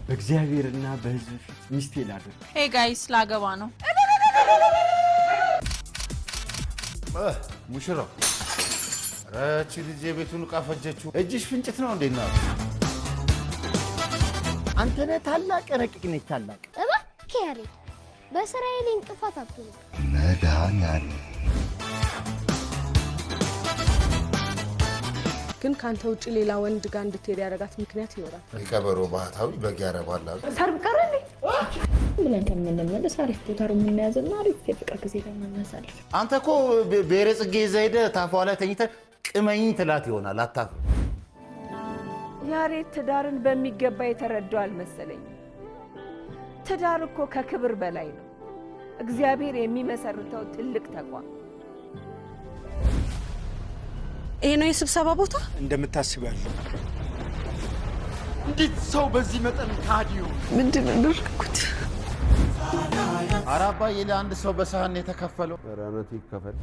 በእግዚአብሔርና በሕዝብ ፊት ሚስቴ ላድርግ። ሄይ ጋይስ ላገባ ነው። ሙሽራው ረቺ ልጅ የቤቱን ዕቃ ፈጀችው። እጅሽ ፍንጭት ነው እንዴ? ነው አንተ ነህ ታላቅ፣ ረቂቅ ነህ ታላቅ። እባክህ ያሬድ በስራዬ ላይ እንቅፋት አትሁን። መድኃኒዓለም ግን ካንተ ውጪ ሌላ ወንድ ጋር እንድትሄድ ያደረጋት ምክንያት ይኖራል። የቀበሮ ባህታዊ በግ ያረባል። ሰርብ ቀረልኝ ብለን ከምንመለስ አሪፍ ቦታ የምንያዝና አሪፍ የፍቅር ጊዜ ለማናሳለፍ። አንተ እኮ ብሔረ ጽጌ ይዘህ ሄደህ ታፏ ላይ ተኝተህ ቅመኝ ትላት ይሆናል። አታፍ ያሬድ ትዳርን በሚገባ የተረዳው አልመሰለኝም። ትዳር እኮ ከክብር በላይ ነው። እግዚአብሔር የሚመሰርተው ትልቅ ተቋም። ይሄ ነው የስብሰባ ቦታ እንደምታስብ ያለው እንዴት ሰው በዚህ መጠን ካዲው ምንድን ነው ያደረኩት? ኧረ አባዬ ለአንድ ሰው በሳህን የተከፈለው። ኧረ አመት ይከፈል።